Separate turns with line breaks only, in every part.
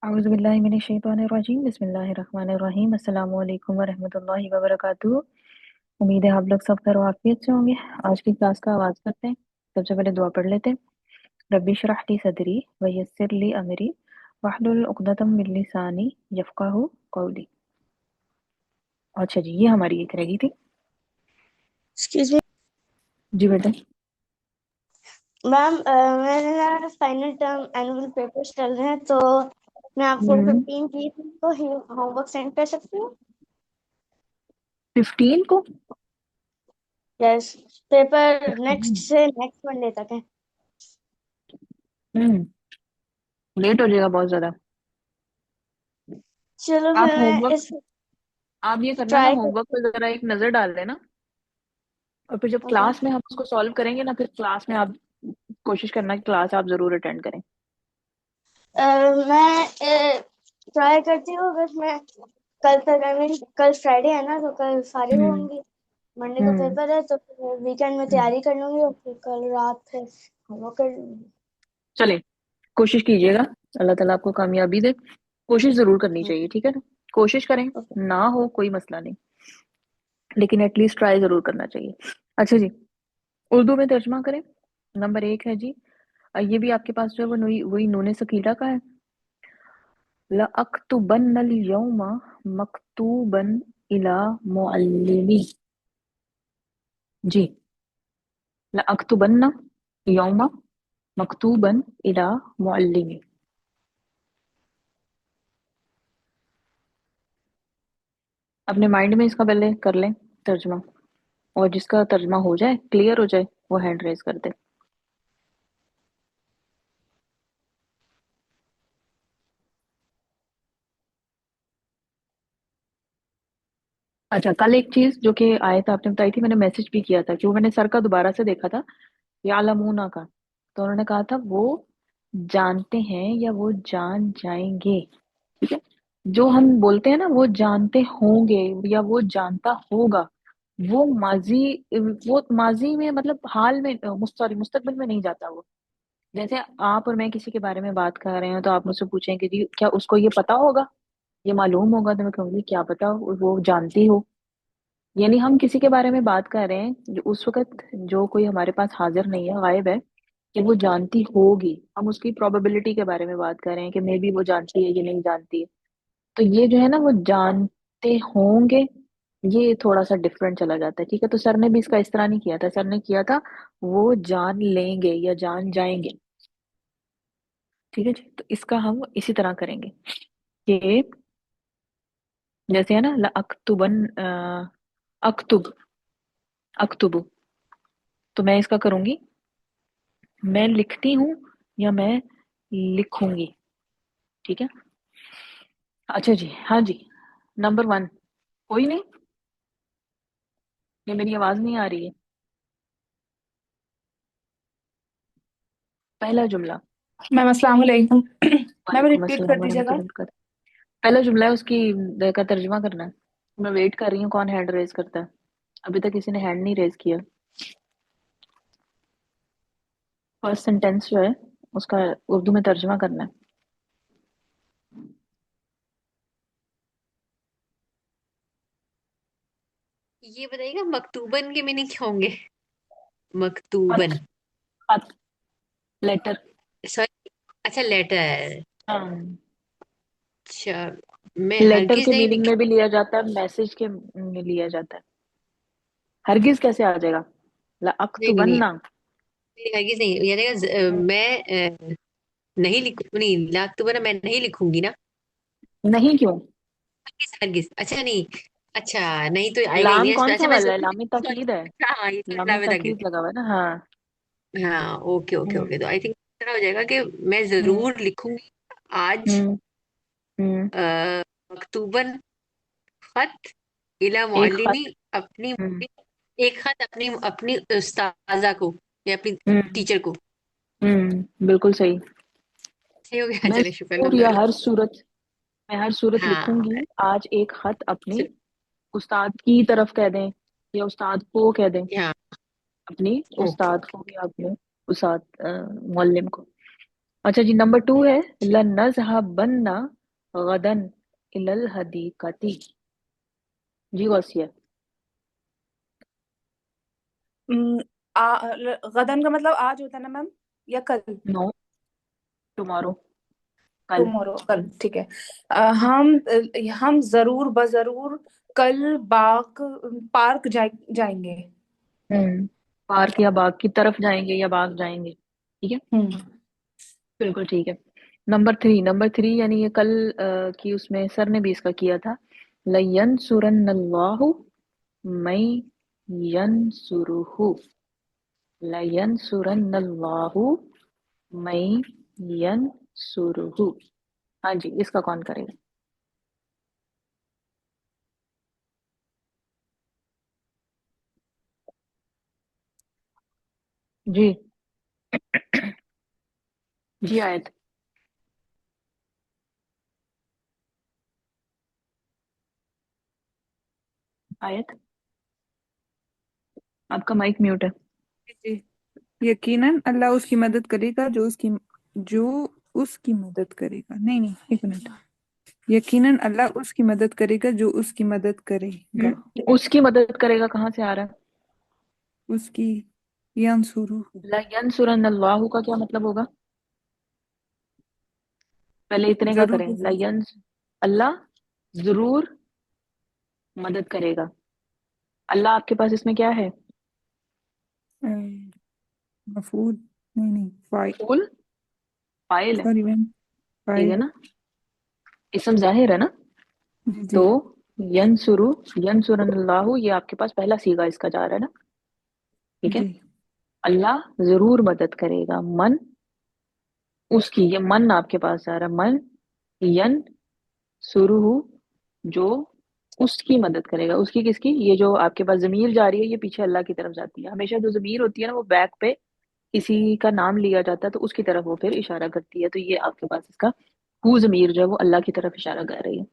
औज़ुबिल्लाहिमिनश्शैतानिर्रजीम बिस्मिल्लाहिर्रहमानिर्रहीम अस्सलामु अलैकुम वरहमतुल्लाहि वबरकातुहू। उम्मीद है आप लोग सब खैर वाफियत से होंगे। आज की क्लास का आगाज़ करते हैं। सबसे पहले दुआ पढ़ लेते हैं। रब्बि इश्रह ली सदरी व यस्सिर ली अमरी वहलुल उक़दतम मिन लिसानी यफ़क़हू क़ौली। अच्छा जी, ये हमारी एक रह गई थी।
एक्सक्यूज मी
जी बेटा।
मैम, मेरे ना फाइनल टर्म एनुअल पेपर्स चल रहे हैं, तो मैं आपको
हम्म
15 की तो होमवर्क सेंड कर सकती हूँ।
15 को।
Yes, paper next
15।
से नेक्स्ट मंडे तक है।
हम्म लेट हो जाएगा बहुत ज्यादा।
चलो
आप
फिर मैं
होमवर्क
इस
आप ये करना ना,
ट्राई
होमवर्क
करती
पे जरा एक नजर डाल देना। और फिर जब
हूँ। ओके।
क्लास में हम उसको सॉल्व करेंगे ना, फिर क्लास में आप कोशिश करना कि क्लास आप जरूर अटेंड करें।
मैं ट्राई करती हूँ, बस मैं कल तक, आई मीन कल फ्राइडे है ना, तो कल फारिग
हम्म
होंगी। मंडे को
हम्म
पेपर है, तो फिर वीकेंड में
हम्म।
तैयारी कर लूंगी और फिर कल रात फिर होमवर्क कर लूंगी।
चलिए, कोशिश कीजिएगा। अल्लाह ताला आपको कामयाबी दे। कोशिश जरूर करनी चाहिए, ठीक है ना। कोशिश करें,
ओके।
ना हो कोई मसला नहीं, लेकिन एटलीस्ट ट्राई जरूर करना चाहिए। अच्छा जी, उर्दू में तर्जमा करें। नंबर 1 है जी। ये भी आपके पास जो है वो वही नूने सकीला का है। लअक्तुबन्नल यौमा मकतूबन इला मुअल्लिमी। जी, लअक्तुबन्ना यौमा मकतूबन इला मुअल्लिमी। अपने माइंड में इसका पहले कर लें तर्जमा, और जिसका तर्जमा हो जाए, क्लियर हो जाए, वो हैंड रेज कर दे। अच्छा, कल एक चीज जो कि आयत आपने बताई थी, मैंने मैसेज भी किया था कि वो मैंने सर का दोबारा से देखा था, यालमूना का। तो उन्होंने कहा था वो जानते हैं या वो जान जाएंगे। ठीक है। जो हम बोलते हैं ना, वो जानते होंगे या वो जानता होगा, वो माजी, वो माजी में मतलब हाल में, सॉरी मुस्तकबिल में नहीं जाता वो। जैसे आप और मैं किसी के बारे में बात कर रहे हैं, तो आप मुझसे पूछें कि जी क्या उसको ये पता होगा, ये मालूम होगा, तो मैं कहूंगी क्या पता, वो जानती हो। यानी हम किसी के बारे में बात कर रहे हैं जो उस वक्त जो कोई हमारे पास हाजिर नहीं है, गायब है, कि वो जानती होगी। हम उसकी प्रोबेबिलिटी के बारे में बात कर रहे हैं कि मे बी वो जानती है या नहीं जानती है। तो ये जो है ना, वो जानते होंगे, ये थोड़ा सा डिफरेंट चला जाता है। ठीक है, तो सर ने भी इसका इस तरह नहीं किया था। सर ने किया था वो जान लेंगे या जान जाएंगे। ठीक है जी, तो इसका हम इसी तरह करेंगे कि जैसे है ना, अक्तुबन, अक्तुब, अक्तुबु। तो मैं इसका करूंगी, मैं लिखती हूँ या मैं लिखूंगी। ठीक है। अच्छा जी, हाँ जी। नंबर 1। कोई नहीं, ये मेरी आवाज नहीं आ रही है। पहला जुमला।
मैम अस्सलाम वालेकुम। मैम
वालेकुम
रिपीट
अस्सलाम
कर दीजिएगा।
वरहमतुल्लाह वबरकातुहू। पहला जुमला है उसकी का तर्जुमा करना है। मैं वेट कर रही हूँ कौन हैंड रेज करता है। अभी तक किसी ने हैंड नहीं रेज किया। फर्स्ट सेंटेंस जो है उसका उर्दू में तर्जुमा करना है।
ये बताइएगा मकतूबन के मीनिंग क्या होंगे?
खत,
मकतूबन।
खत, लेटर।
सॉरी। अच्छा, लेटर।
हाँ,
अच्छा, मैं
लेटर
हरगिज
के
नहीं
मीनिंग
लिखी।
में भी लिया जाता है, मैसेज के में लिया जाता है। हरगिज कैसे आ जाएगा? ला
नहीं नहीं नहीं,
अक्तुबन्ना।
हरगिज नहीं, यानी कि मैं नहीं लिखू, नहीं लातूबन मैं नहीं लिखूंगी ना।
नहीं क्यों?
हरगिज हरगिज, अच्छा नहीं। अच्छा, नहीं तो आएगा ही
लाम
नहीं इसमें।
कौन सा
अच्छा, मैं
वाला है?
जरूर
लामी
लिखूंगी,
ताकीद है।
सॉरी। हाँ ये तो
लामी
लावे
ताकीद लगा हुआ है ना, हाँ।
हाँ, ओके ओके
हम्म
ओके, तो आई थिंक इतना हो जाएगा कि मैं
हम्म
जरूर लिखूंगी आज।
हम्म हम्म।
मकतूबन खत इला
एक खत।
मुअल्लिमी, अपनी
हम्म
एक खत अपनी अपनी उस्ताजा को या अपनी
हम्म
टीचर को।
बिल्कुल सही।
सही हो गया,
मैं
चले शुक्र
जरूर या
अल्हम्दुलिल्लाह।
हर सूरत, मैं हर सूरत
हाँ
लिखूंगी आज एक खत अपने
चलो,
उस्ताद की तरफ कह दें, या उस्ताद को कह दें।
हाँ
अपनी
ओके।
उस्ताद को या अपने उस्ताद मुअल्लिम को। अच्छा जी, नंबर 2 है लनज़हबन्ना गदन इलल हदीक़ती। जी गौसिया।
उम, गदन का मतलब आज होता है ना मैम, या कल?
नो, टुमारो, कल।
टुमारो, कल, ठीक है। हम जरूर बजरूर कल पार्क जाएंगे।
पार्क या बाग की तरफ जाएंगे या बाग जाएंगे, ठीक है।
हम्म।
बिल्कुल ठीक है। नंबर 3 यानी ये कल की उसमें सर ने भी इसका किया था। लयंसुरन्नल्लाहु मै यंसुरुहु। लयंसुरन्नल्लाहु मै यंसुरुहु। हाँ जी, इसका कौन करेगा? जी। जी आयत। आयत, आपका माइक म्यूट है।
जी। यकीनन अल्लाह उसकी मदद करेगा जो उसकी मदद करेगा। नहीं नहीं, एक मिनट। यकीनन अल्लाह उसकी मदद करेगा जो उसकी मदद करेगा।
उसकी मदद करेगा कहाँ से आ रहा है?
उसकी यंसुरू।
लयंसुरन्नल्लाहु का क्या मतलब होगा? पहले इतने का
जरूर
करें।
जरूर।
लयंस, अल्लाह जरूर मदद करेगा। अल्लाह आपके पास इसमें क्या है?
अ, मफूल, नहीं नहीं,
फूल, फाइल है,
सॉरी मैम,
ठीक है
फाइल।
ना। इसम जाहिर है ना।
जी जी।
तो यंसुरु, यंसुरल्लाहु, ये आपके पास पहला सीगा इसका जा रहा है ना, ठीक है।
जी
अल्लाह जरूर मदद करेगा मन, उसकी, ये मन आपके पास जा रहा है, मन यन सुरुहु, जो उसकी मदद करेगा। उसकी किसकी? ये जो आपके पास जमीर जा रही है ये पीछे अल्लाह की तरफ जाती है। हमेशा जो जमीर होती है ना वो बैक पे किसी का नाम लिया जाता है तो उसकी तरफ वो फिर इशारा करती है। तो ये आपके पास इसका हु जमीर जो है वो अल्लाह की तरफ इशारा कर रही है।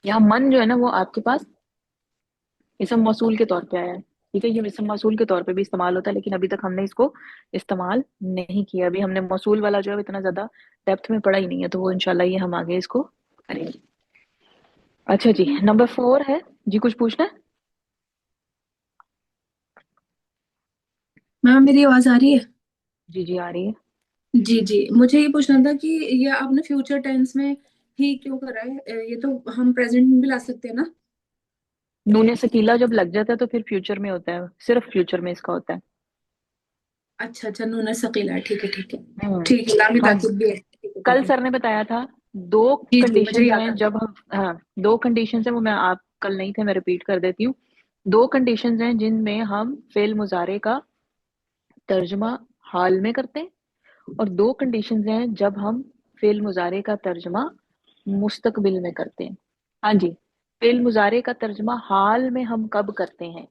यहाँ मन जो है ना वो आपके पास इसम मौसूल के तौर पे आया है, ठीक है। ये इसम मौसूल के तौर पे भी इस्तेमाल होता है लेकिन अभी तक हमने इसको इस्तेमाल नहीं किया। अभी हमने मौसूल वाला जो है वो इतना ज्यादा डेप्थ में पढ़ा ही नहीं है, तो वो इंशाल्लाह ये हम आगे इसको करेंगे। अच्छा जी, नंबर 4 है। जी कुछ पूछना है?
मैम मेरी आवाज आ रही है?
जी जी आ रही है।
जी जी, मुझे ये पूछना था कि ये आपने फ्यूचर टेंस में ही क्यों करा है? ये तो हम प्रेजेंट में भी ला सकते हैं ना?
नूने सकीला जब लग जाता है तो फिर फ्यूचर में होता है, सिर्फ फ्यूचर में इसका होता है।
अच्छा अच्छा, नून सकीला है, ठीक है ठीक है।
हम्म।
ठीक है, लामी
हाँ,
ताकिद भी है, ठीक है
कल
ठीक है।
सर ने बताया था दो
जी जी, मुझे
कंडीशंस
याद
हैं
आ
जब
गया।
हम, हाँ, दो कंडीशंस हैं, वो मैं आप कल नहीं थे, मैं रिपीट कर देती हूँ। दो कंडीशंस हैं जिनमें हम फेल मुजारे का तर्जमा हाल में करते हैं, और दो कंडीशंस हैं जब हम फेल मुजारे का तर्जमा मुस्तकबिल में करते हैं। हाँ जी, फेल मुजारे का तर्जमा हाल में हम कब करते हैं?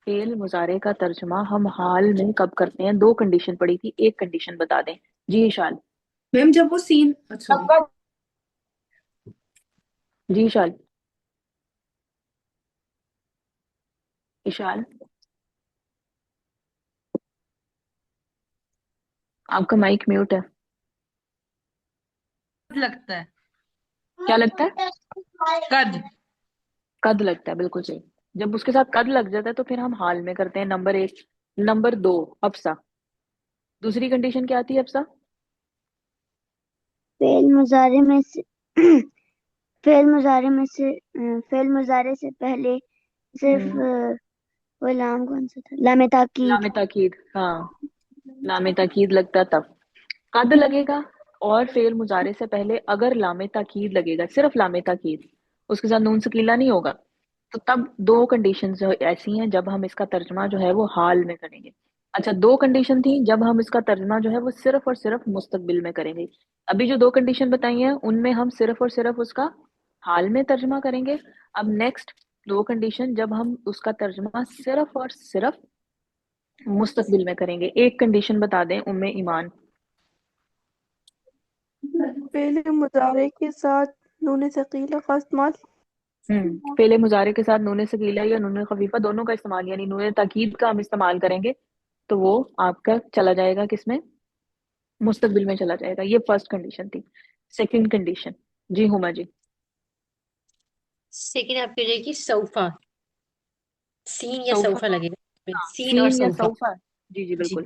फेल मुजारे का तर्जमा हम हाल में कब करते हैं? दो कंडीशन पड़ी थी, एक कंडीशन बता दें। जी इशाल।
मैम जब वो सीन, सॉरी।
जी इशाल। इशाल, आपका माइक म्यूट है।
लगता है।
क्या लगता है?
कद।
कद लगता है, बिल्कुल सही। जब उसके साथ कद लग जाता है तो फिर हम हाल में करते हैं, नंबर 1। नंबर 2, अफसा, दूसरी कंडीशन क्या आती है अफसा?
फेल मुजारे में से फेल मुजारे से पहले सिर्फ
हम्म,
वो लाम कौन सा था, लामे ताकीद।
लामे ताकीद, हाँ, लामे ताकीद लगता है तब। कद लगेगा, और फेल मुजारे से पहले अगर लामे ताकीद लगेगा, सिर्फ लामे ताकीद, उसके साथ नून सकीला नहीं होगा, तो तब दो कंडीशंस ऐसी हैं जब हम इसका तर्जमा जो है वो हाल में करेंगे। अच्छा, दो कंडीशन थी जब हम इसका तर्जमा जो है वो सिर्फ और सिर्फ मुस्तकबिल में करेंगे। अभी जो दो कंडीशन बताई हैं उनमें हम सिर्फ और सिर्फ उसका हाल में तर्जमा करेंगे। अब नेक्स्ट दो कंडीशन जब हम उसका तर्जमा सिर्फ और सिर्फ मुस्तकबिल में करेंगे। एक कंडीशन बता दें उम्मे ईमान।
पहले मुजारे के साथ नून सकीला का इस्तेमाल।
फेले मुजारे के साथ नून सकीला या नून खफीफा दोनों का इस्तेमाल, यानी नून ताकीद का हम इस्तेमाल करेंगे, तो वो आपका चला जाएगा किसमें? मुस्तकबिल में चला जाएगा। ये फर्स्ट कंडीशन थी। सेकंड कंडीशन, जी हुमा जी।
सेकंड आपकी हो जाएगी सौफा। सीन या
सौफा,
सौफा लगेगा,
हाँ
सीन और
सीन या
सौफा।
सौफा, जी जी
जी।
बिल्कुल।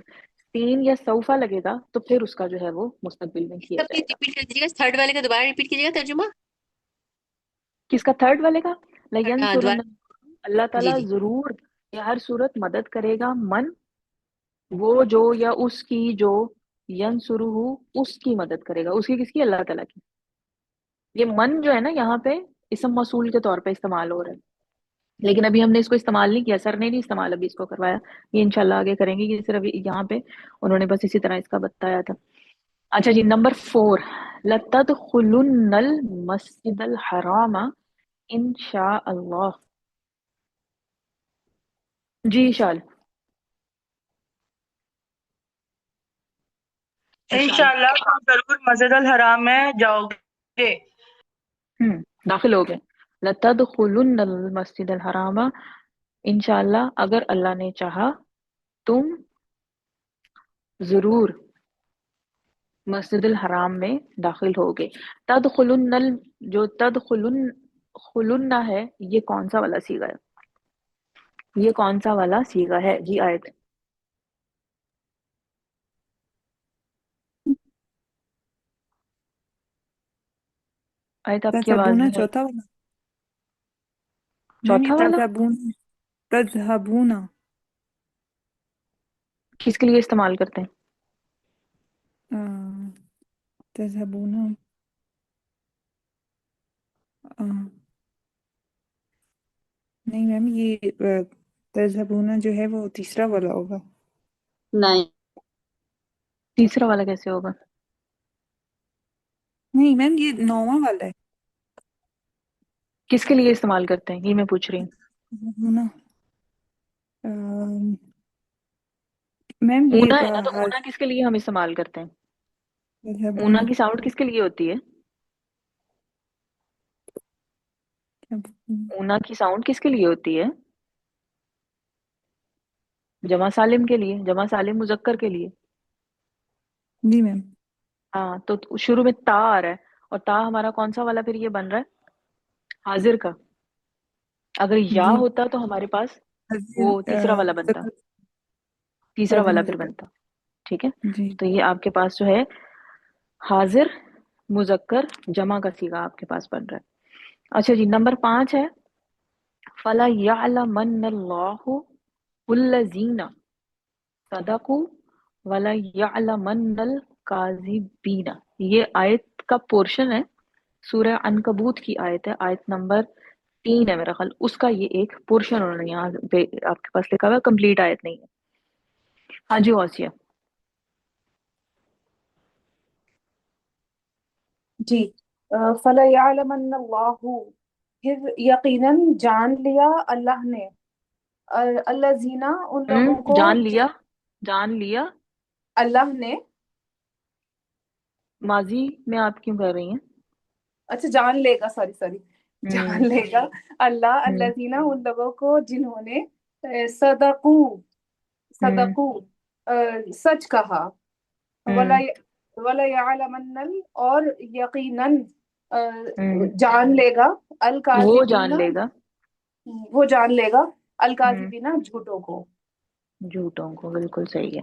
सीन या सौफा लगेगा तो फिर उसका जो है वो मुस्तकबिल में किया
इसका प्लीज
जाएगा।
रिपीट कर दीजिएगा, थर्ड वाले का दोबारा रिपीट कीजिएगा तर्जुमा।
किसका? थर्ड वाले का।
हाँ
लयंसुरन,
दोबारा।
अल्लाह
जी
ताला
जी।
जरूर या हर सूरत मदद करेगा, मन, वो जो या उसकी जो, यंसुरुहु, उसकी मदद करेगा। उसकी किसकी? अल्लाह ताला की। ये मन जो है ना यहाँ पे इसम मौसूल के तौर पे इस्तेमाल हो रहा है, लेकिन अभी हमने इसको इस्तेमाल नहीं किया, सर ने नहीं इस्तेमाल अभी इसको करवाया। ये इंशाल्लाह आगे करेंगे। ये सिर्फ यहाँ पे उन्होंने बस इसी तरह इसका बताया था। अच्छा जी, नंबर 4, लतदखुलुन्नल मस्जिदल हरामा इंशा अल्लाह। जी शाल, इरशाद।
इंशाल्लाह तुम जरूर मस्जिद अल हराम में जाओगे।
दाखिल हो गए। लतदखुलुन्नल मस्जिदल हरामा, इंशाल्लाह अगर अल्लाह ने चाहा तुम जरूर मस्जिदुल हराम में दाखिल होगे। तदखुलुन्नल, जो खुलुन्ना है, ये कौन सा वाला सीगा है? ये कौन सा वाला सीगा है जी? आयत, आयत आपकी आवाज
तज़हबूना
नहीं आई।
चौथा वाला। मैम ये
चौथा वाला
तज़हबूना, तज़हबूना।
किसके लिए इस्तेमाल करते हैं?
अ, तज़हबूना, अ, नहीं मैम ये तज़हबूना जो है वो तीसरा वाला होगा।
नहीं।
तीसरा वाला कैसे होगा?
नहीं मैम ये नौवां वाला है।
किसके लिए इस्तेमाल करते हैं ये मैं पूछ रही हूँ।
तज़हबूना, अ, मैम ये
ऊना है ना, तो ऊना किसके लिए हम इस्तेमाल करते हैं? ऊना
तज़हबूना,
की साउंड किसके लिए होती है?
क्या
ऊना की साउंड किसके लिए होती है? जमा सालिम के लिए, जमा सालिम मुजक्कर के लिए।
जी मैम।
हाँ, तो शुरू में ता आ रहा है, और ता हमारा कौन सा वाला फिर ये बन रहा है? हाजिर का। अगर या
जी
होता तो हमारे पास
हज़िर,
वो तीसरा वाला बनता, तीसरा
कादिर
वाला फिर
मुज़क्कर।
बनता। ठीक है,
जी
तो ये आपके पास जो है हाजिर मुजक्कर जमा का सीगा आपके पास बन रहा है। अच्छा जी, नंबर 5 है, फला यअलमन्नल्लाहु वल्लज़ीना सदकू वला यअलमन्नल काज़िबीना। ये आयत का पोर्शन है, सूरह अनकबूत की आयत है, आयत नंबर 3 है मेरा ख्याल। उसका ये एक पोर्शन उन्होंने यहाँ पे आपके पास लिखा हुआ है, कंप्लीट आयत नहीं है। हाँ जी औसिया।
जी। फला यअलमन्नल्लाहु, फिर यकीनन जान लिया अल्लाह ने, अल्लज़ीना उन लोगों को,
जान लिया, जान लिया।
अल्लाह ने।
माजी में आप क्यों कर रही हैं?
अच्छा जान लेगा, सॉरी सॉरी, जान
हम्म
लेगा अल्लाह
हम्म
अल्लज़ीना उन लोगों को जिन्होंने सदकू,
हम्म
सदकू सच कहा, वला
हम्म
वला यअलमन्नल और यकीनन
हम्म
जान लेगा अल
वो जान
काज़िबीना,
लेगा।
वो जान लेगा अल
हम्म
काज़िबीना झूठों को।
झूठों को, बिल्कुल सही है।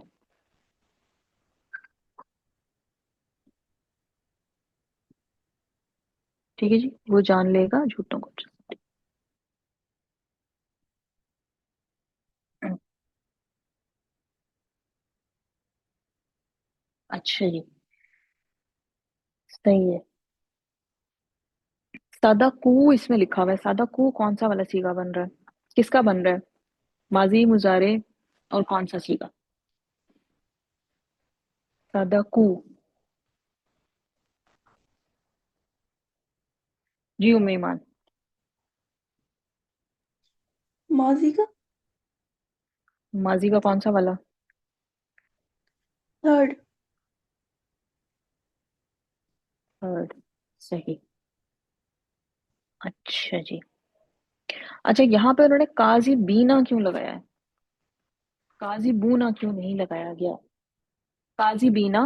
ठीक है जी, वो जान लेगा झूठों को। हम्म, अच्छा जी, सही है। सादा कू इसमें लिखा हुआ है, सादा कू कौन सा वाला सीगा बन रहा है? किसका बन रहा है? माजी, मुजारे, और कौन सा सीगा? सादा कू। जी उम्मे ईमान।
माजी का
माजी का कौन सा वाला?
थर्ड।
थर्ड, सही। अच्छा जी। अच्छा, यहाँ पे उन्होंने काजी बीना क्यों लगाया है? काजी बूना क्यों नहीं लगाया गया? काजी बीना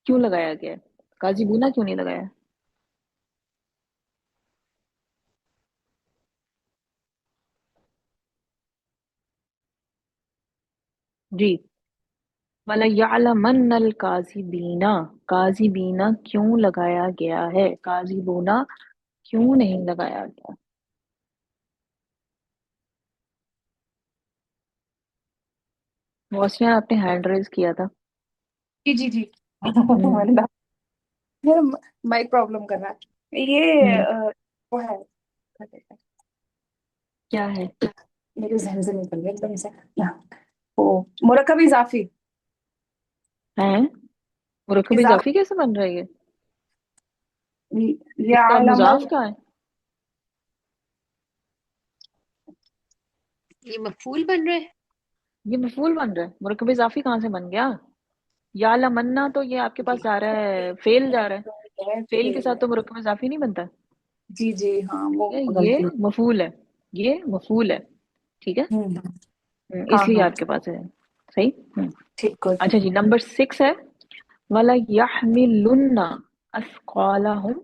क्यों लगाया गया है? काजीबूना क्यों नहीं लगाया? जी। वला यअलमन्नल काज़िबीना, काज़िबीना क्यों लगाया गया है? काज़िबूना क्यों नहीं लगाया गया? वॉचमैन, आपने हैंड रेज किया था।
जी जी जी।
हम्म।
मैंने यार माइक प्रॉब्लम कर रहा है ये
हम्म।
वो है, क्या कहते हैं,
क्या है?
मेरे जहन से निकल गया एकदम से। वो मुरक्कब इजाफी।
हैं? मुरक्कब
इजाफी
इजाफी कैसे बन रहा है ये?
या
इसका
आलमन।
मुजाफ क्या है?
ये मफूल बन रहा है।
ये मफूल बन रहा है, मुरक्कब इजाफी कहाँ से बन गया? या लमन्ना तो ये आपके पास जा रहा है, फेल जा रहा है। फेल के साथ तो मुरक्कब इजाफी नहीं बनता।
जी जी हाँ वो
ठीक है, ये
गलती।
मफूल है। ये मफूल है। ठीक है।
हम्म। हाँ
इसलिए
हाँ
आपके पास है। सही।
ठीक गुड।
अच्छा जी, नंबर 6 है, वला यहमिलुन्ना अस्क़ालहुम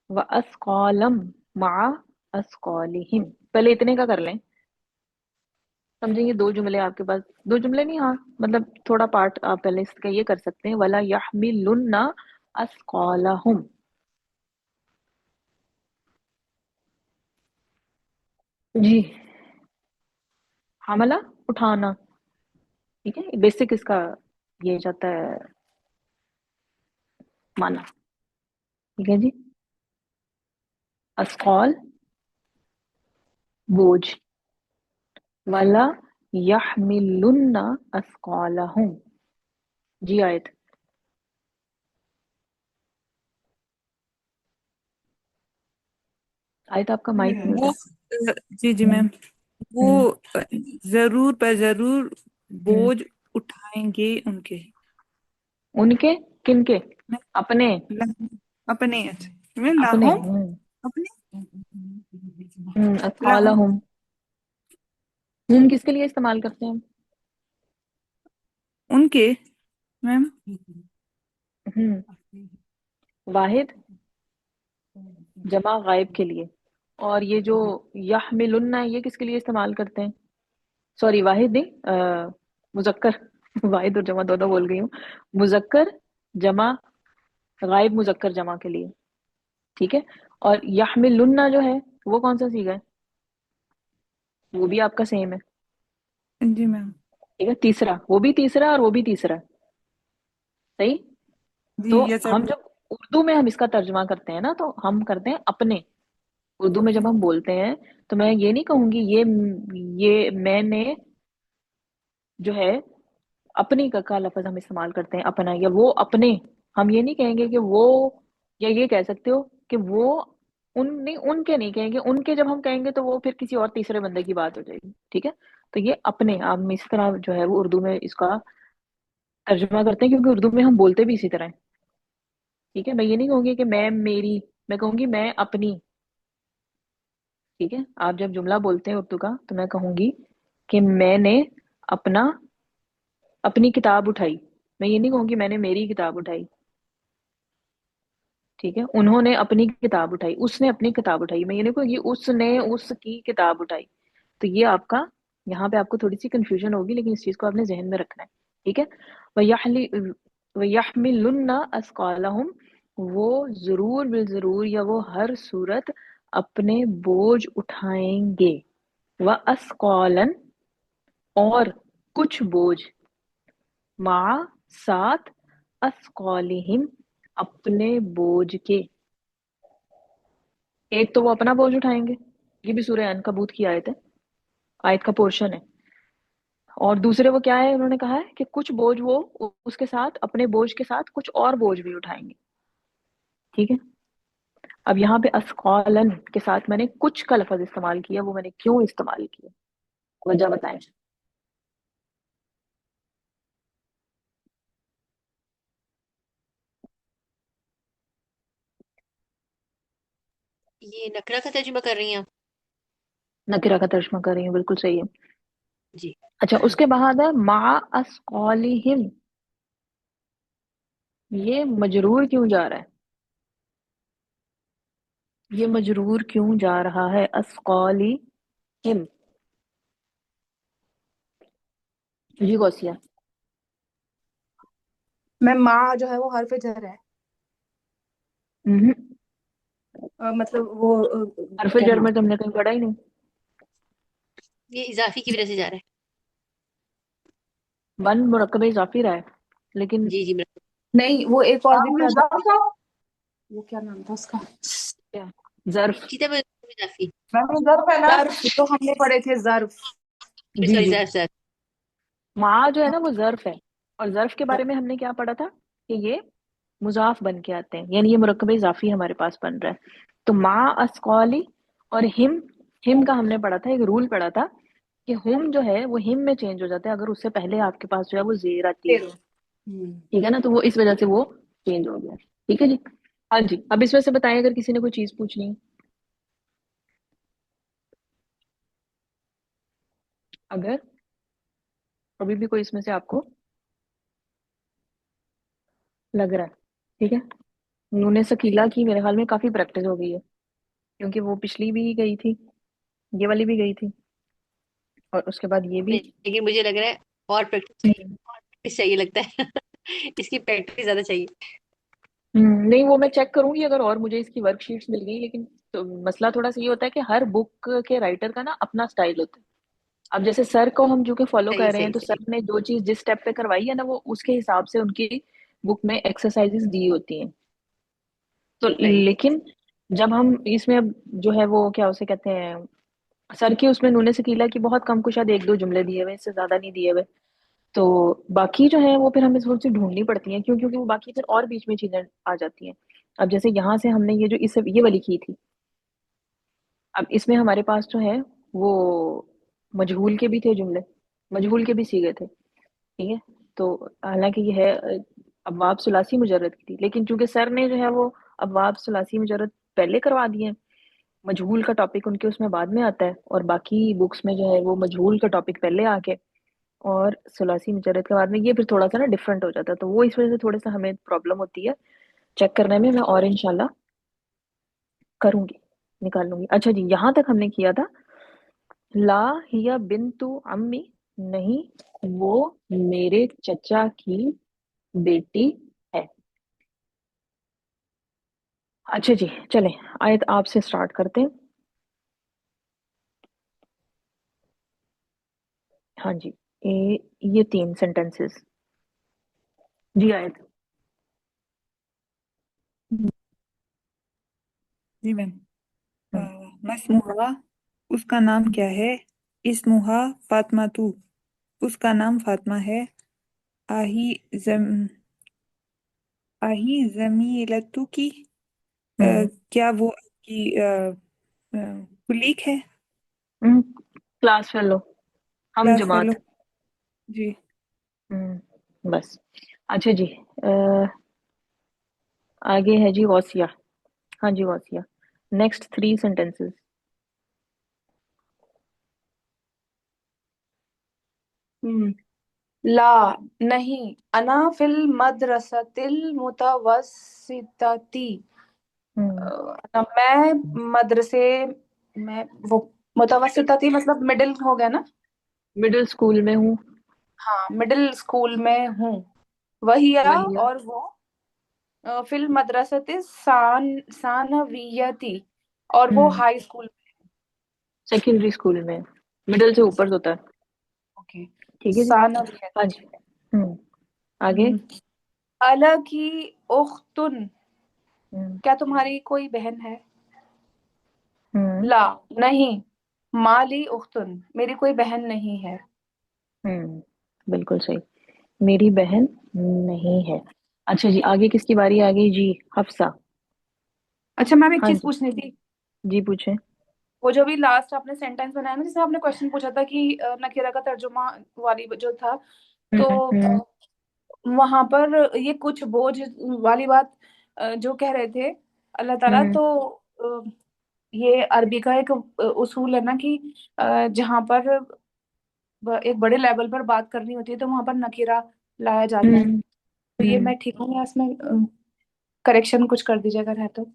व अस्क़ालम मआ अस्क़ालिहिम। पहले इतने का कर लें, समझेंगे। दो जुमले आपके पास, दो जुमले नहीं, हाँ मतलब थोड़ा पार्ट आप पहले इसका ये कर सकते हैं, वला यहमिलुन्ना अस्क़ालहुम। जी। हमला, उठाना। ठीक है, बेसिक इसका ये जाता है माना। ठीक है जी। अस्कॉल, बोझ। वाला यहमिलुन्ना अस्कॉलहुम। जी आयत। आयत, आपका माइक म्यूट
वो
है।
जी जी मैम, वो
हम्म।
जरूर पर जरूर
हम्म।
बोझ उठाएंगे उनके।
उनके, किनके?
मैं
अपने।
अपने, अच्छा मैं
अपने।
लाहौं अपने लाहौं
अस्कॉलहुम। हुम किसके लिए इस्तेमाल करते हैं हम?
उनके मैम।
हम्म। वाहिद, जमा गायब के लिए। और ये जो यहमिलुन्ना है, ये किसके लिए इस्तेमाल करते हैं? सॉरी, वाहिद नहीं, मुजक्कर। वाहिद और जमा दोनों बोल गई हूँ। मुजक्कर जमा, गायब मुजक्कर जमा के लिए। ठीक है। और यहमिलुन्ना जो है, वो कौन सा सीगा है? वो भी आपका सेम है।
जी मैम।
ठीक है, तीसरा, वो भी तीसरा और वो भी तीसरा। सही।
जी
तो
यस
हम जब उर्दू में हम इसका तर्जुमा करते हैं ना, तो हम करते हैं अपने। उर्दू में जब हम बोलते हैं, तो मैं ये नहीं कहूंगी ये मैंने जो है, अपनी का लफज हम इस्तेमाल करते हैं, अपना या वो अपने। हम ये नहीं कहेंगे कि वो, या ये कह सकते हो कि वो उन नहीं, उनके नहीं कहेंगे। उनके जब हम कहेंगे तो वो फिर किसी और तीसरे बंदे की बात हो जाएगी। ठीक है। तो ये अपने, हम इस तरह जो है वो उर्दू में इसका तर्जुमा करते हैं, क्योंकि उर्दू में हम बोलते भी इसी तरह हैं। ठीक है, मैं ये नहीं कहूंगी कि मैं मेरी, मैं कहूंगी मैं अपनी। ठीक है, आप जब जुमला बोलते हैं उर्दू का, तो मैं कहूंगी कि मैंने अपना, अपनी किताब उठाई। मैं ये नहीं कहूंगी मैंने मेरी किताब उठाई। ठीक है, उन्होंने अपनी किताब उठाई, उसने अपनी किताब उठाई। मैं ये नहीं कहूंगी उसने उसकी किताब उठाई। तो ये आपका, यहाँ पे आपको थोड़ी सी कंफ्यूजन होगी, लेकिन इस चीज को आपने जहन में रखना है। ठीक है। वयहली वयहमिलुन्ना अस्कालहुम, वो जरूर बिल जरूर या वो हर सूरत अपने बोझ उठाएंगे। व अस्कालन, और कुछ बोझ, मा, साथ, अस्कालिहिम, अपने बोझ के। एक तो वो अपना बोझ उठाएंगे, ये भी सूरह अनकबूत की आयत है, आयत का पोर्शन है। और दूसरे वो क्या है, उन्होंने कहा है कि कुछ बोझ वो उसके साथ, अपने बोझ के साथ कुछ और बोझ भी उठाएंगे। ठीक है। अब यहाँ पे अस्कॉलन के साथ मैंने कुछ का लफज इस्तेमाल किया, वो मैंने क्यों इस्तेमाल किया, वजह बताएं।
ये नकरा का तर्जुमा कर रही हैं आप?
नकिरा का तर्जमा कर रही हूँ, बिल्कुल सही है।
जी।
अच्छा, उसके बाद है मा अस्कॉलिहिम। ये मजरूर क्यों जा रहा है? ये मजरूर क्यों जा रहा है? अस्कौली हिम। जी गौसिया।
मैं माँ जो है वो हर्फ जर है।
हम्म।
मतलब वो
हरफ
क्या
जर
नाम।
में तुमने कहीं पढ़ा ही नहीं।
ये इजाफी की वजह से जा रहा
वन मुरक्कब इजाफी रहा है,
है।
लेकिन
जी जी मेरा।
नहीं, वो एक और भी
आपने
पैदा,
जवाब क्या?
वो क्या नाम था उसका।
क्या? जर्फ।
सीधा में इजाफी।
मैंने जर्फ है ना।
जर्फ तो हमने पढ़े थे, जर्फ।
जी
सॉरी
जी।
Sir sir.
माँ जो है ना वो जर्फ है। और जर्फ के बारे में हमने क्या पढ़ा था कि ये मुजाफ बन के आते हैं, यानी ये मुरक्कब इजाफी हमारे पास बन रहा है। तो माँ अस्कौली और हिम। हिम का हमने पढ़ा था, एक रूल पढ़ा था कि हुम जो है वो हिम में चेंज हो जाता है अगर उससे पहले आपके पास जो है वो जेर आती है।
तेरह।
ठीक है ना, तो वो इस वजह से वो चेंज हो गया। ठीक है जी। हाँ जी, अब इसमें से बताएं अगर किसी ने कोई चीज पूछनी है। अगर अभी भी कोई इसमें से आपको लग रहा है। ठीक है। नूने सकीला की मेरे ख्याल में काफी प्रैक्टिस हो गई है, क्योंकि वो पिछली भी गई थी, ये वाली भी गई थी, और उसके बाद ये भी।
लेकिन मुझे लग रहा है और प्रैक्टिस चाहिए, और प्रैक्टिस चाहिए लगता है। इसकी प्रैक्टिस ज्यादा चाहिए।
नहीं, वो मैं चेक करूंगी अगर और मुझे इसकी वर्कशीट्स मिल गई, लेकिन तो मसला थोड़ा सा ये होता है कि हर बुक के राइटर का ना अपना स्टाइल होता है। अब जैसे सर को हम जो कि फॉलो
सही
कर रहे हैं,
सही
तो सर
सही।
ने जो चीज जिस स्टेप पे करवाई है ना, वो उसके हिसाब से उनकी बुक में एक्सरसाइजेस दी होती हैं। तो
सही।
लेकिन जब हम इसमें अब जो है वो क्या उसे कहते हैं, सर की उसमें नूने सकीला की बहुत कम कुछ, शायद एक दो जुमले दिए हुए, इससे ज्यादा नहीं दिए हुए। तो बाकी जो है वो फिर हमें थोड़ी सी ढूंढनी पड़ती हैं, क्यों? क्योंकि वो बाकी फिर और बीच में चीजें आ जाती हैं। अब जैसे यहाँ से हमने ये जो इस ये वाली की थी, अब इसमें हमारे पास जो है वो मजहूल के भी थे जुमले, मजहूल के भी सीगे थे। ठीक है। तो हालांकि ये है अबवाब सुलासी मुजर्रद की थी, लेकिन चूंकि सर ने जो है वो अबवाब सुलासी मुजर्रद पहले करवा दिए हैं, मजहूल का टॉपिक उनके उसमें बाद में आता है, और बाकी बुक्स में जो है वो मजहूल का टॉपिक पहले आके और सुलासी मुजर्रद के बाद में ये फिर थोड़ा सा ना डिफरेंट हो जाता है, तो वो इस वजह से थोड़ा सा हमें प्रॉब्लम होती है चेक करने में। मैं और इंशाल्लाह करूंगी, निकाल लूंगी। अच्छा जी, यहाँ तक हमने किया था। ला हिया बिन्तु अम्मी, नहीं वो मेरे चचा की बेटी है। अच्छा जी, चलें आयत आपसे स्टार्ट करते हैं। हाँ जी। ये तीन सेंटेंसेस। जी आयत।
जी मैम।
हम्म।
मसमुहा, उसका नाम क्या है? इस्मुहा फातिमा तू, उसका नाम फातिमा है। आही जम आही जमीलतु की,
हम्म।
क्या वो आपकी कुलीग है?
क्लास फेलो, हम
क्लास फेलो।
जमात।
जी।
बस। अच्छा जी। आगे है जी गौसिया। हाँ जी गौसिया, नेक्स्ट थ्री सेंटेंसेस।
हम्म। ला, नहीं, अना फिल मदरसतिल मुतवस्सितती।
हम्म।
मैं मदरसे में, वो मुतवस्सितती मतलब मिडिल हो गया ना।
मिडिल स्कूल में हूँ।
हाँ, मिडिल स्कूल में हूँ। वहिया,
वही
और वो फिल मदरसति सानवियती, और वो हाई स्कूल।
सेकेंडरी स्कूल में, मिडिल से ऊपर होता है।
ओके।
ठीक है जी। हाँ
सानवियती।
जी। आगे।
अला की उख्तुन,
हम्म।
क्या तुम्हारी कोई बहन है?
हम्म।
ला, नहीं, माली उख्तुन, मेरी कोई बहन नहीं है।
बिल्कुल सही, मेरी बहन नहीं है। अच्छा जी, आगे किसकी बारी आ गई जी? हफ्सा।
अच्छा मैम, एक
हाँ
चीज
जी।
पूछनी थी।
जी पूछे।
वो जो भी लास्ट आपने सेंटेंस बनाया ना, जिसमें आपने क्वेश्चन पूछा था कि नकीरा का तर्जुमा वाली जो था, तो
हम्म।
वहां पर ये कुछ बोझ वाली बात जो कह रहे थे अल्लाह ताला,
हम्म।
तो अ, ये अरबी का एक उसूल है ना कि जहां पर एक बड़े लेवल पर बात करनी होती है तो वहां पर नकीरा लाया जाता है।
हम्म।
तो ये
हम्म।
मैं ठीक हूँ या इसमें करेक्शन कुछ कर दीजिएगा है तो।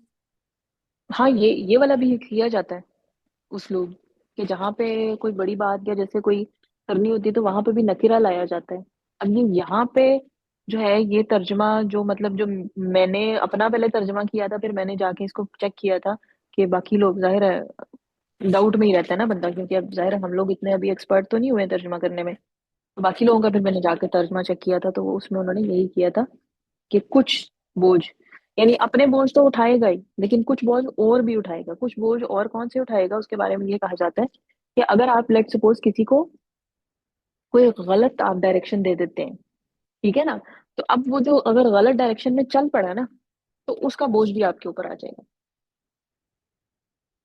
हाँ, ये वाला भी किया जाता है उसलूब, कि जहाँ पे कोई बड़ी बात या जैसे कोई करनी होती है तो वहां पे भी नकीरा लाया जाता है। अब ये यहाँ पे जो है ये तर्जमा जो मतलब जो मैंने अपना पहले तर्जमा किया था, फिर मैंने जाके इसको चेक किया था कि बाकी लोग, जाहिर है डाउट में ही रहता है ना बंदा, क्योंकि अब जाहिर है हम लोग इतने अभी एक्सपर्ट तो नहीं हुए तर्जमा करने में। तो बाकी लोगों का फिर मैंने जाके तर्जमा चेक किया था, तो वो उसमें उन्होंने यही किया था कि कुछ बोझ, यानी अपने बोझ तो उठाएगा ही, लेकिन कुछ बोझ और भी उठाएगा। कुछ बोझ और कौन से उठाएगा उसके बारे में ये कहा जाता है कि अगर आप लेट सपोज किसी को कोई गलत आप डायरेक्शन दे देते हैं, ठीक है ना, तो अब वो जो अगर गलत डायरेक्शन में चल पड़ा ना, तो उसका बोझ भी आपके ऊपर आ जाएगा।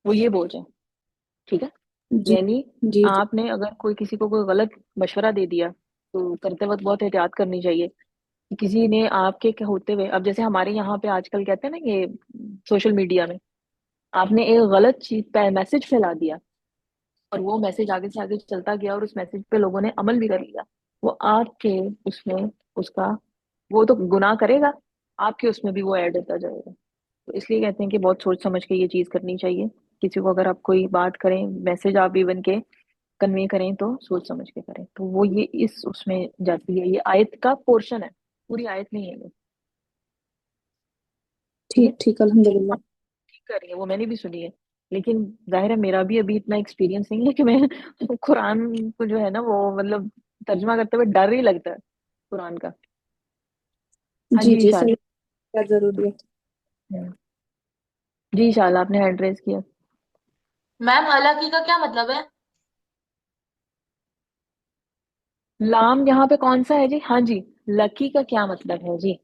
वो ये बोझ है, ठीक है।
जी
यानी
जी जी।
आपने अगर कोई किसी को कोई गलत मशवरा दे दिया, तो करते वक्त बहुत एहतियात करनी चाहिए कि किसी ने आपके क्या होते हुए, अब जैसे हमारे यहाँ पे आजकल कहते हैं ना ये सोशल मीडिया में, आपने एक गलत चीज पे मैसेज फैला दिया और वो मैसेज आगे से आगे चलता गया और उस मैसेज पे लोगों ने अमल भी कर लिया, वो आपके उसमें उसका वो तो गुनाह करेगा, आपके उसमें भी वो ऐड होता जाएगा। तो इसलिए कहते हैं कि बहुत सोच समझ के ये चीज करनी चाहिए। किसी को अगर आप कोई बात करें, मैसेज आप इवन के कन्वे करें, तो सोच समझ के करें। तो वो ये इस उसमें जाती है, ये आयत का पोर्शन है, पूरी आयत नहीं है ये। ठीक है,
ठीक ठीक अल्हम्दुलिल्लाह।
ठीक कर रही है, वो मैंने भी सुनी है। लेकिन जाहिर है मेरा भी अभी इतना एक्सपीरियंस नहीं है कि मैं कुरान को जो है ना वो मतलब तर्जुमा करते हुए डर ही लगता है कुरान का। हाँ
जी
जी
जी
शाल।
सही, क्या जरूरी है।
हम्म, जी शाल, आपने हैंड रेज किया।
मैम हालांकि का क्या मतलब है?
लाम यहाँ पे कौन सा है जी? हाँ जी, लकी का क्या मतलब है जी?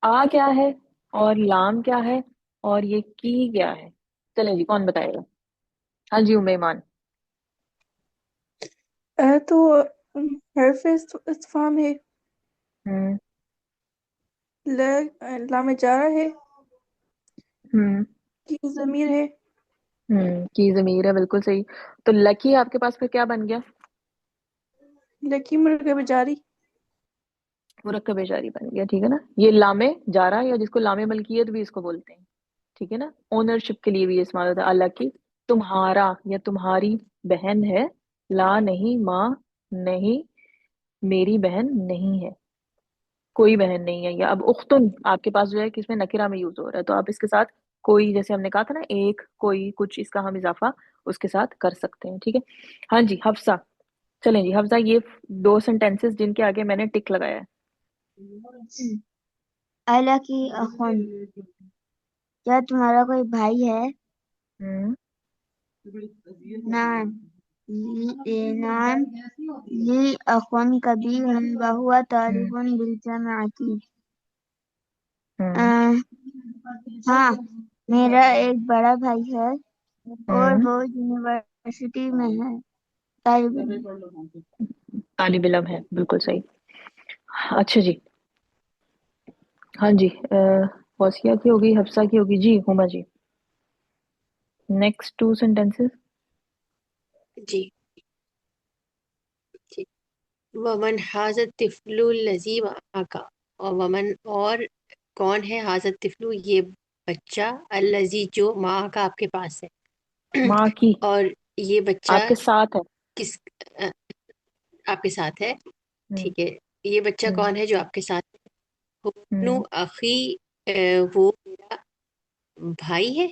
आ क्या है और लाम क्या है और ये की क्या है? चले जी, कौन बताएगा? हाँ जी उम्मेमान।
तो हर्फ इस्तिफाम है।
हम्म।
लामे जारा है।
हम्म।
की ज़मीर है।
की जमीर है, बिल्कुल सही। तो लकी आपके पास फिर क्या बन गया?
लकी मुर्गा जारी।
मुरक्कब बेजारी बन गया, ठीक है ना। ये लामे जारा या जिसको लामे मलकियत भी इसको बोलते हैं, ठीक है ना, ओनरशिप के लिए भी ये इस्तेमाल होता है। अल्लाह की तुम्हारा या तुम्हारी बहन है, ला नहीं, माँ नहीं, मेरी बहन नहीं है, कोई बहन नहीं है। या अब उख्तुन आपके पास जो है किसमें नकिरा में यूज हो रहा है, तो आप इसके साथ कोई, जैसे हमने कहा था ना एक कोई कुछ, इसका हम इजाफा उसके साथ कर सकते हैं, ठीक है। हाँ जी हफ्सा। चलें जी हफ्सा, ये दो सेंटेंसेस जिनके आगे मैंने टिक लगाया है।
अला की अखुन, क्या तुम्हारा कोई भाई है?
हम्म।
नाम, नाम ली अखुन कबीर वहुवा
हम्म।
तालिबुन बिल जमाअती।
हम्म।
हाँ, मेरा एक बड़ा भाई है और
हम्म।
वो यूनिवर्सिटी में है, तालिब इल्म।
तालिब इल्म है, बिल्कुल सही। अच्छा जी। हाँ जी, फौसिया की होगी, हफ्सा की होगी जी, Huma ji. Next two sentences.
जी जी। वमन हाजत तिफलु लजी आका, और वमन और कौन है, हाजत तिफलु ये बच्चा, अल्लजी जो माँ का आपके पास है।
माँ की
और ये बच्चा
आपके साथ है।
किस अ, आपके साथ है,
हम्म।
ठीक है। ये बच्चा
हम्म।
कौन है जो आपके साथ है? हुब्नु
हम्म।
अखी, वो मेरा भाई है,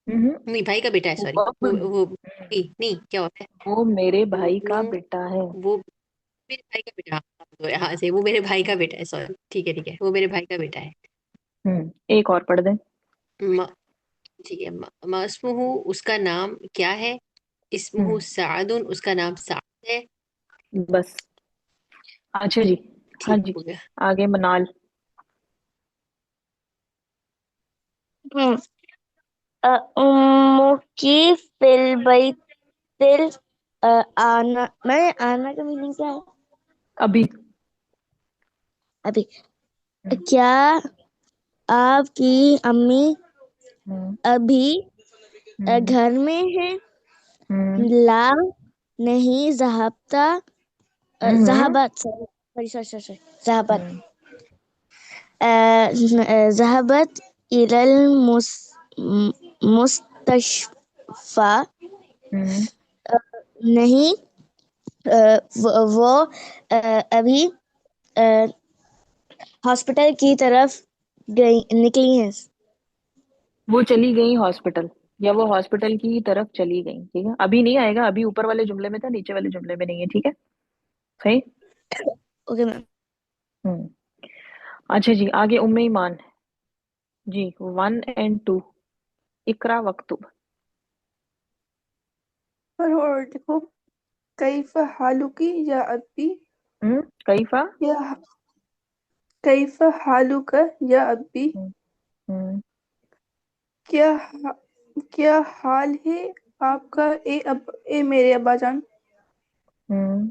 हम्म।
नहीं भाई का बेटा है, सॉरी, वो नहीं नहीं, क्या होता है,
वो मेरे भाई
हुब्नु,
का बेटा है।
वो मेरे भाई का बेटा, हाँ, यहाँ से वो मेरे भाई का बेटा है, सॉरी, ठीक है, वो मेरे भाई का बेटा है।
एक और पढ़ दें।
म, ठीक है, मस्मुहु उसका नाम क्या है, इस्मुहु
हम्म।
सादुन उसका नाम साद है।
बस। अच्छा जी। हाँ
ठीक
जी,
हो गया।
आगे मनाल।
उम्मुकी फिल बैतिल, आना, मैं आना का मीनिंग क्या है?
अभी।
अभी।
हम्म।
क्या आपकी अम्मी
हम्म।
अभी
हम्म।
घर में है?
हम्म।
ला नहीं, जहाबता,
हम्म।
जहाबत, sorry, सॉरी ज़हबत
हम्म
ज़हबत इलल मुस्तशफा
हम्म
नहीं वो अभी हॉस्पिटल की तरफ निकली हैं।
वो चली गई हॉस्पिटल, या वो हॉस्पिटल की तरफ चली गई। ठीक है, अभी नहीं आएगा, अभी ऊपर वाले जुमले में था, नीचे वाले जुमले में नहीं है। ठीक है, सही।
Okay ma'am.
हम्म अच्छा जी, आगे उम्मे ईमान जी, 1 और 2, इकरा वक्तुब।
और देखो, कैफ हालुकी या अब्बी,
कैफा।
या कैफ हालुका या अब्बी,
हम्म हम्म
क्या क्या हाल है आपका ए मेरे अब्बा जान।
हम्म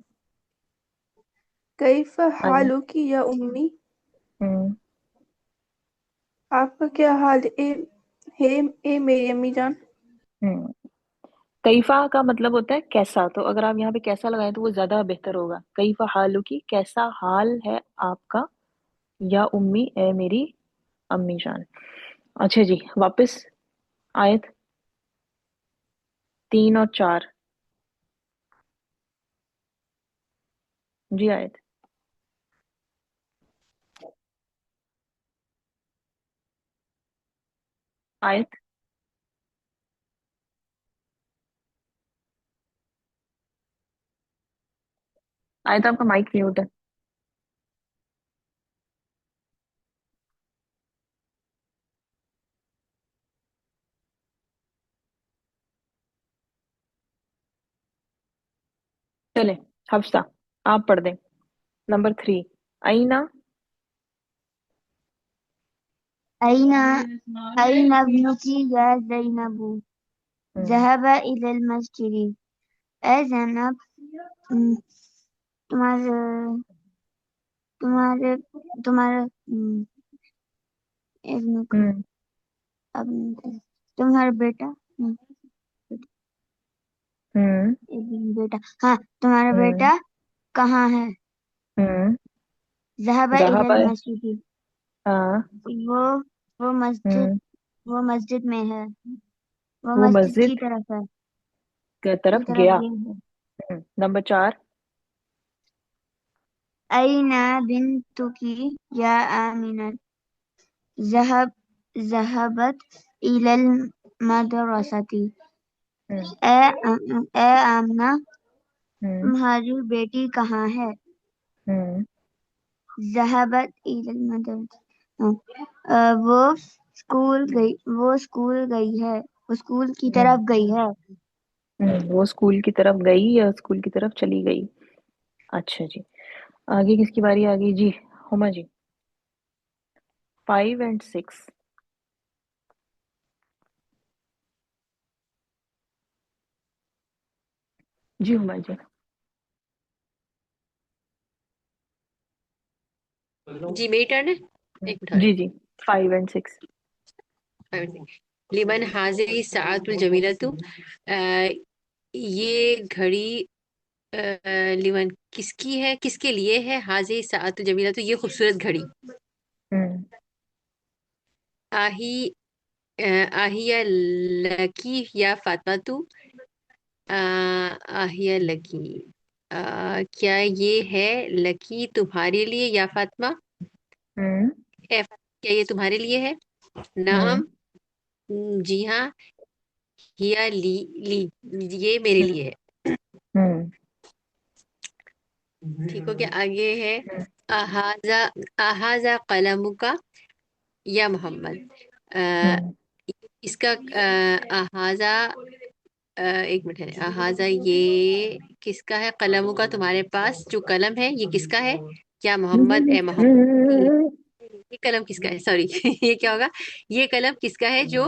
कैफ
आगे।
हालुकी या उम्मी,
हम्म
आपका क्या हाल है ए मेरी अम्मी जान।
हम्म कैफा का मतलब होता है कैसा, तो अगर आप यहाँ पे कैसा लगाएं तो वो ज्यादा बेहतर होगा। कैफा हालु की, कैसा हाल है आपका, या उम्मी ए मेरी अम्मी जान। अच्छा जी, वापस आयत 3 और 4। जी आयत। आयत। आयत आपका माइक म्यूट है। चले, हफ्सा आप पढ़ दें। नंबर 3, आईना।
अईना अईना इब्नुकी या ज़ैनबू
हम्म
ज़हबा इलल मस्जिद। ए ज़ैनब, तुम्हारे तुम्हारे तुम्हारे इब्नुका
हम्म
अब तुम्हारा बेटा
हम्म
बेटा, हाँ तुम्हारा
हम्म
बेटा कहाँ है।
हम्म
ज़हबा
जहाँ
इलल
पर।
मस्जिद,
हाँ।
वो वो मस्जिद
हम्म
वो मस्जिद में है, वो
वो
मस्जिद की
मस्जिद
तरफ है,
की
की
तरफ
तरफ
गया।
गई है।
नंबर 4।
अईना बिन्तुकी या आमिना ज़हब ज़हबत इलल मदरसती।
हम्म
ए आमना,
हम्म
तुम्हारी बेटी कहाँ है।
हम्म
ज़हबत इलल मदरसा, वो स्कूल गई है, वो स्कूल की
हम्म
तरफ गई है।
वो स्कूल की तरफ गई या स्कूल की तरफ चली गई। अच्छा जी, आगे किसकी बारी आ गई जी। हुमा जी, 5 और 6। जी हुमा जी।
जी मेरी टर्न है। एक मिनट
जी जी, 5 और 6।
लिमन हाजिर साअतुल जमीलतु, ये घड़ी लिमन किसकी है, किसके लिए है। हाजिर साअतुल जमीलतु, ये खूबसूरत घड़ी।
हम्म
आही आहिया लकी या फातिमा तू, आहिया लकी, क्या ये है लकी तुम्हारे लिए या फातिमा।
हम्म
क्या ये तुम्हारे लिए है।
हम्म
नाम, जी हाँ। हिया ली, ये मेरे लिए है।
हम्म
ठीक हो गया। आगे है
हम्म
अहाजा अहाजा कलमुका या मोहम्मद। अ,
हम्म
इसका अहाजा, एक मिनट है। अहाजा ये किसका है। कलमों का, तुम्हारे पास जो कलम है ये किसका है। क्या मोहम्मद, ए मोहम्मद, ये कलम किसका है। सॉरी ये क्या होगा। ये कलम किसका है जो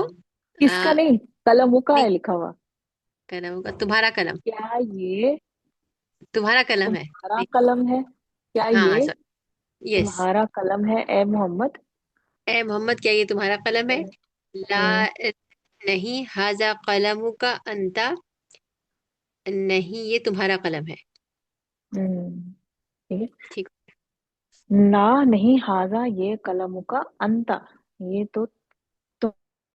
किसका नहीं, कलम का
नहीं,
है लिखा हुआ।
कलम का, तुम्हारा कलम,
क्या ये
तुम्हारा कलम है।
तुम्हारा
नहीं,
कलम है। क्या
हाँ
ये
सर, यस।
तुम्हारा कलम है ए मोहम्मद।
ए मोहम्मद, क्या ये तुम्हारा कलम है। ला,
हम्म
नहीं। हाजा कलमु का अंता, नहीं ये तुम्हारा कलम है।
हम्म ठीक है।
ठीक।
ला नहीं, हाजा ये कलमु का अंता, ये तो